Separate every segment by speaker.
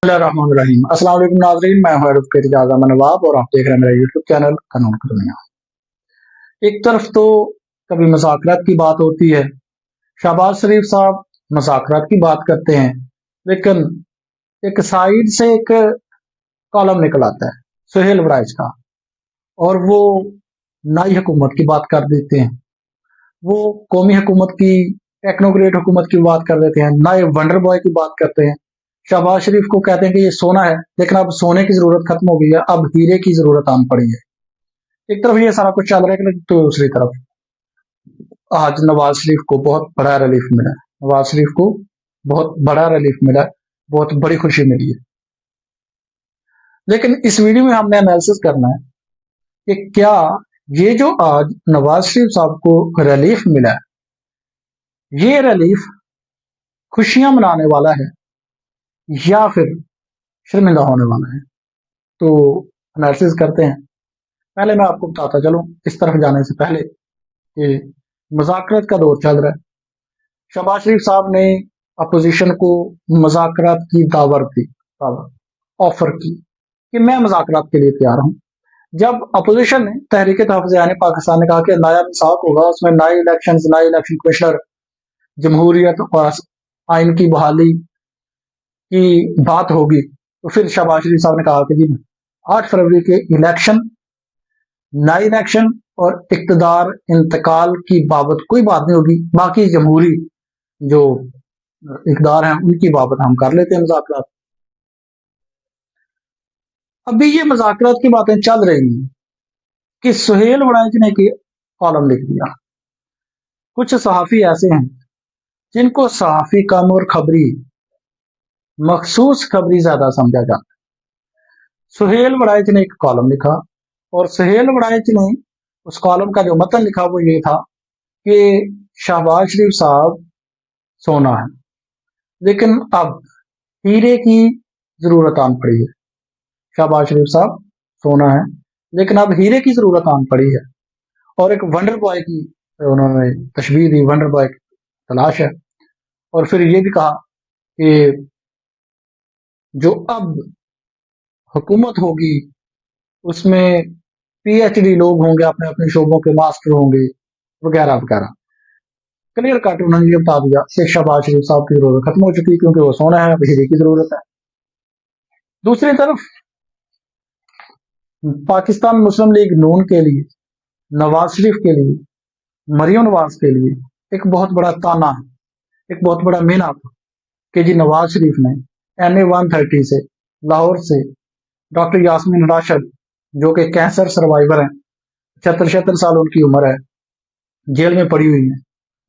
Speaker 1: रहीम अस्सलाम वालेकुम नाज़रीन, मैं हूं एडवोकेट इजाज़ अहमद नवाब और आप देख रहे हैं मेरा यूट्यूब चैनल कानून की दुनिया। एक तरफ तो कभी मुज़ाकरात की बात होती है, शहबाज शरीफ साहब मुज़ाकरात की बात करते हैं, लेकिन एक साइड से एक कॉलम निकल आता है सुहेल वड़ाइच का, और वो नई हुकूमत की बात कर देते हैं, वो कौमी हुकूमत की, टेक्नोक्रेट हुकूमत की बात कर देते हैं, नए वंडर बॉय की बात करते हैं। शहबाज शरीफ को कहते हैं कि ये सोना है, लेकिन अब सोने की जरूरत खत्म हो गई है, अब हीरे की जरूरत आन पड़ी है। एक तरफ ये सारा कुछ चल रहा है, तो दूसरी तरफ आज नवाज शरीफ को बहुत बड़ा रिलीफ मिला है। नवाज शरीफ को बहुत बड़ा रिलीफ मिला है, बहुत बड़ी खुशी मिली है। लेकिन इस वीडियो में हमने एनालिसिस करना है कि क्या ये जो आज नवाज शरीफ साहब को रिलीफ मिला है, ये रिलीफ खुशियां मनाने वाला है या फिर शर्मिंदा होने वाला है। तो एनालिसिस करते हैं। पहले मैं आपको बताता चलूं, इस तरफ जाने से पहले, कि मुज़ाकरात का दौर चल रहा है। शहबाज शरीफ साहब ने अपोजिशन को मुज़ाकरात की ऑफर की कि मैं मुज़ाकरात के लिए तैयार हूं। जब अपोजिशन ने तहरीक तहफ़्फ़ुज़ पाकिस्तान ने कहा कि नया मिसाक होगा, उसमें नए इलेक्शन कमिश्नर, जमहूरियत और आइन की बहाली की बात होगी, तो फिर शहबाज शरीफ साहब ने कहा कि जी 8 फरवरी के इलेक्शन, नए इलेक्शन और इक़्तिदार इंतकाल की बाबत कोई बात नहीं होगी, बाकी जमहूरी जो इक़्तिदार हैं उनकी बाबत हम कर लेते हैं मुज़ाकरात। अभी ये मुज़ाकरात की बातें चल रही हैं कि सुहेल वड़ाइच ने की कॉलम लिख दिया। कुछ सहाफ़ी ऐसे हैं जिनको सहाफ़ी कम और खबरी, मखसूस खबरी ज्यादा समझा जाता है। सुहेल वड़ाइच ने एक कॉलम लिखा, और सुहेल वड़ाइच ने उस कॉलम का जो मतन लिखा वो ये था कि शहबाज शरीफ साहब सोना है, लेकिन अब हीरे की जरूरत आन पड़ी है। शहबाज शरीफ साहब सोना है, लेकिन अब हीरे की जरूरत आन पड़ी है, और एक वंडर बॉय की उन्होंने तशबीह दी, वंडर बॉय की तलाश है। और फिर ये भी कहा कि जो अब हुकूमत होगी उसमें पीएचडी लोग होंगे, अपने अपने शोबों के मास्टर होंगे, वगैरह वगैरह। क्लियर कट उन्होंने ये बता दिया कि शहबाज शरीफ साहब की जरूरत खत्म हो चुकी, क्योंकि वो सोना है, अब हीरे की जरूरत है। दूसरी तरफ पाकिस्तान मुस्लिम लीग नून के लिए, नवाज शरीफ के लिए, मरियम नवाज के लिए एक बहुत बड़ा ताना है, एक बहुत बड़ा मेना था कि जी नवाज शरीफ ने NA-130 से, लाहौर से, डॉक्टर यास्मीन राशिद जो कि कैंसर सर्वाइवर हैं, 76 साल उनकी उम्र है, जेल में पड़ी हुई है,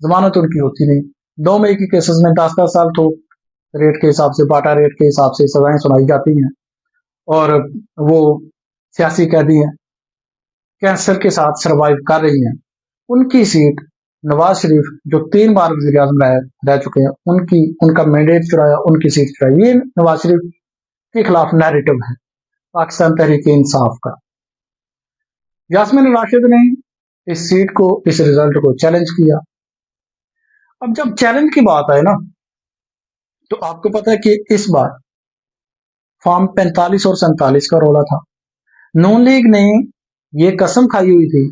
Speaker 1: जमानत उनकी होती नहीं। 2 मई के केसेस में 10-10 साल तो रेट के हिसाब से, बाटा रेट के हिसाब से सजाएं सुनाई जाती हैं, और वो सियासी कैदी हैं, कैंसर के साथ सरवाइव कर रही हैं। उनकी सीट नवाज शरीफ जो 3 बार वज़ीर आज़म रह चुके हैं, उनका मैंडेट चुराया, उनकी सीट चुराई। ये नवाज शरीफ के खिलाफ नैरेटिव है पाकिस्तान तहरीक इंसाफ का। यास्मीन राशिद ने इस सीट को, इस रिजल्ट को चैलेंज किया। अब जब चैलेंज की बात आए ना, तो आपको पता है कि इस बार फॉर्म 45 और 47 का रोला था। नून लीग ने ये कसम खाई हुई थी,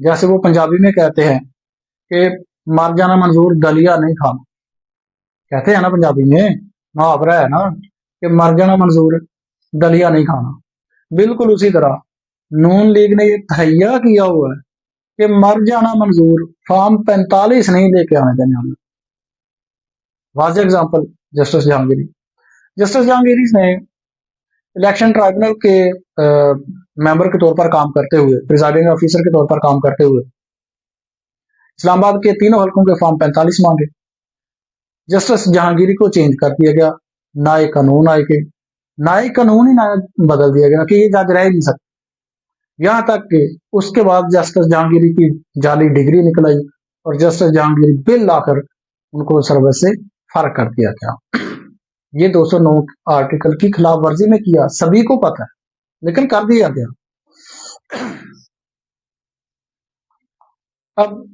Speaker 1: जैसे वो पंजाबी में कहते हैं कि मर जाना मंजूर दलिया नहीं खाना। कहते हैं ना पंजाबी में, मुहावरा है ना कि मर जाना मंजूर दलिया नहीं खाना। बिल्कुल उसी तरह नून लीग ने ये तहैया किया हुआ है कि मर जाना मंजूर, फॉर्म 45 नहीं लेके आने देने हमें। वाज़ेह एग्जाम्पल जस्टिस जहांगीरी ने इलेक्शन ट्राइब्यूनल के मेंबर के तौर पर काम करते हुए, प्रिजाइडिंग ऑफिसर के तौर पर काम करते हुए, इस्लामाबाद के तीनों हलकों के फॉर्म 45 मांगे। जस्टिस जहांगीरी को चेंज कर दिया गया, नए कानून आए के, नए कानून ही नया बदल दिया गया कि ये जज रह ही नहीं सकते। यहां तक कि उसके बाद जस्टिस जहांगीरी की जाली डिग्री निकल आई, और जस्टिस जहांगीरी बिल लाकर उनको सर्विस से फर्क कर दिया गया। ये 209 आर्टिकल की खिलाफ वर्जी में किया, सभी को पता है, लेकिन कर दिया गया। अब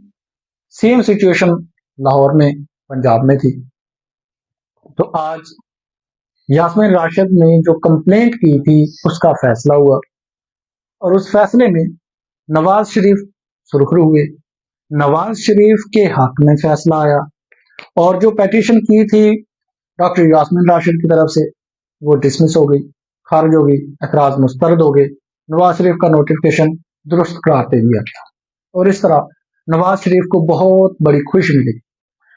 Speaker 1: सेम सिचुएशन लाहौर में, पंजाब में थी। तो आज यास्मीन राशिद ने जो कंप्लेंट की थी उसका फैसला हुआ और उस फैसले में नवाज शरीफ सुर्खरू हुए। नवाज शरीफ के हक में फैसला आया और जो पेटिशन की थी डॉक्टर यास्मीन राशिद की तरफ से वो डिसमिस हो गई, खारिज हो गई, एतराज मुस्तरद हो गए। नवाज शरीफ का नोटिफिकेशन दुरुस्त करार दे दिया गया और इस तरह नवाज शरीफ को बहुत बड़ी खुशी मिली,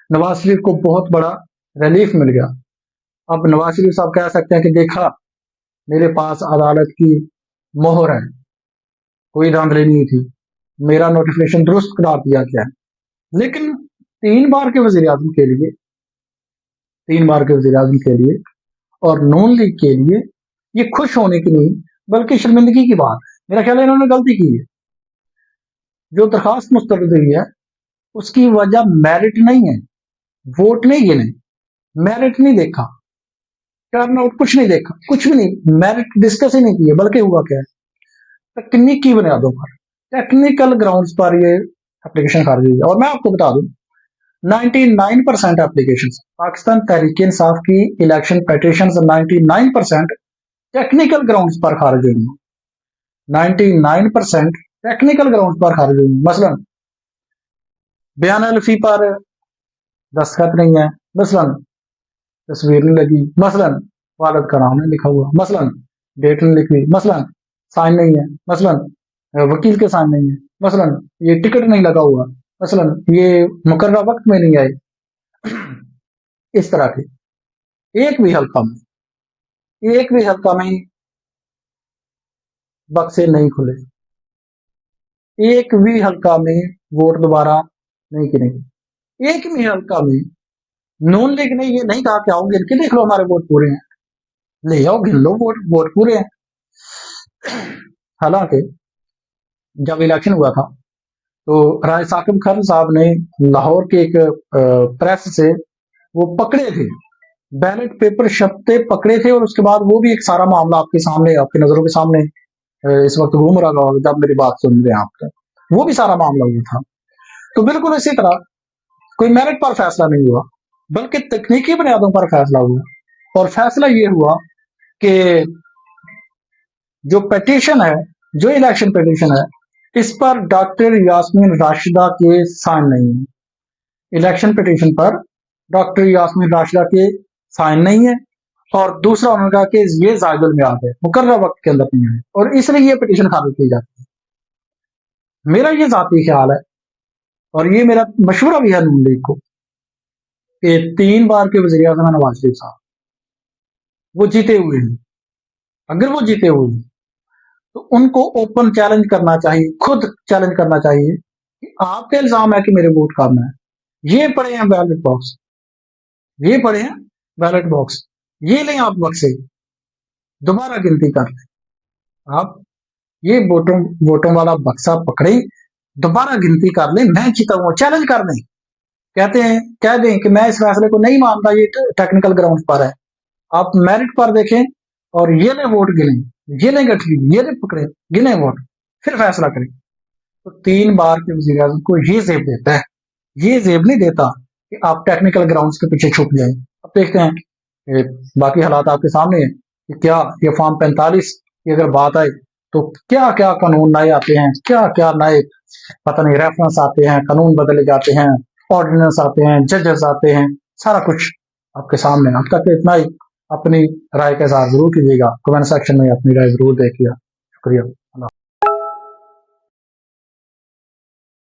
Speaker 1: नवाज शरीफ को बहुत बड़ा रिलीफ मिल गया। अब नवाज शरीफ साहब कह सकते हैं कि देखा मेरे पास अदालत की मोहर है, कोई धांधली नहीं थी, मेरा नोटिफिकेशन दुरुस्त करार दिया गया है। लेकिन 3 बार के वजीर आजम के लिए 3 बार के वजीर आजम के लिए और नून लीग के लिए ये खुश होने की नहीं बल्कि शर्मिंदगी की बात है। मेरा ख्याल है इन्होंने गलती की है। जो दरखास्त मुस्तरद हुई है उसकी वजह मेरिट नहीं है, वोट नहीं गिने, मेरिट नहीं देखा, टर्न आउट कुछ नहीं देखा, कुछ भी नहीं, मेरिट डिस्कस ही नहीं किए। बल्कि हुआ क्या है, तकनीकी बुनियादों पर, टेक्निकल ग्राउंड्स पर ये एप्लीकेशन खारिज हुई है। और मैं आपको बता दूं 99% एप्लीकेशन पाकिस्तान तहरीक इंसाफ की इलेक्शन पेटिशन 99% टेक्निकल ग्राउंड्स पर खारिज हुई हैं। 99% टेक्निकल ग्राउंड्स पर खारिज हुई हैं। मसलन बयान अलफी पर दस्तखत नहीं है, मसलन तस्वीर नहीं लगी, मसलन वालद का नाम नहीं लिखा हुआ, मसलन डेट नहीं लिखी, मसलन साइन नहीं है, मसलन वकील के साइन नहीं है, मसलन ये टिकट नहीं लगा हुआ, मसलन ये मुकर्रर वक्त में नहीं आए। इस तरह के एक भी हल्का में बक्से नहीं खुले, एक भी हल्का में वोट दोबारा नहीं गिनेंगे, एक भी हल्का में नून लीग ने ये नहीं कहा कि आओ गिन के देख लो हमारे वोट पूरे हैं, ले आओ गिन लो वोट पूरे हैं। हालांकि जब इलेक्शन हुआ था तो राय साकिब खान साहब ने लाहौर के एक प्रेस से वो पकड़े थे, बैलेट पेपर छपते पकड़े थे और उसके बाद वो भी एक सारा मामला आपके सामने, आपकी नजरों के सामने इस वक्त घूम रहा होगा जब मेरी बात सुन रहे हैं आप, वो भी सारा मामला हुआ था। तो बिल्कुल इसी तरह कोई मेरिट पर फैसला नहीं हुआ बल्कि तकनीकी बुनियादों पर फैसला हुआ और फैसला ये हुआ कि जो पिटीशन है, जो इलेक्शन पिटीशन है, इस पर डॉक्टर यास्मीन राशिदा के साइन नहीं है। इलेक्शन पिटीशन पर डॉक्टर यास्मीन राशिदा के साइन नहीं है और दूसरा उन्होंने कहा कि ये जायदुल मियाद है, मुकर्रर वक्त के अंदर नहीं है और इसलिए ये पिटीशन खारिज की जाती है। मेरा ये जाती ख्याल है और ये मेरा मशवरा भी है नून लीग को कि 3 बार के वज़ीर आज़म नवाज शरीफ साहब वो जीते हुए हैं, अगर वो जीते हुए हैं तो उनको ओपन चैलेंज करना चाहिए, खुद चैलेंज करना चाहिए कि आपका इल्जाम है कि मेरे वोट कम है, ये पड़े हैं बैलेट बॉक्स, ये पड़े हैं बैलेट बॉक्स, ये लें आप बक्से, दोबारा गिनती कर लें, आप ये वोटों वाला बक्सा पकड़े, दोबारा गिनती कर लें, मैं जीता हूं, चैलेंज कर दें, कहते हैं कह दें कि मैं इस फैसले को नहीं मानता, ये टेक्निकल ग्राउंड पर है, आप मेरिट पर देखें और ये ले वोट गिने, ये ले गठरी, ये ले पकड़े, गिने वोट, फिर फैसला करें। तो 3 बार के वज़ीर आज़म को ये जेब देता है, ये जेब नहीं देता कि आप टेक्निकल ग्राउंड्स के पीछे छुप जाए। अब देखते हैं बाकी हालात आपके सामने है कि क्या ये फॉर्म 45 की अगर बात आए तो क्या क्या कानून नए आते हैं, क्या क्या नए पता नहीं रेफरेंस आते हैं, कानून बदले जाते हैं, ऑर्डिनेंस आते हैं, जजेस आते हैं, सारा कुछ आपके सामने। अब तक इतना ही, अपनी राय का इज़हार जरूर कीजिएगा, कमेंट सेक्शन में अपनी राय जरूर देखिएगा। शुक्रिया।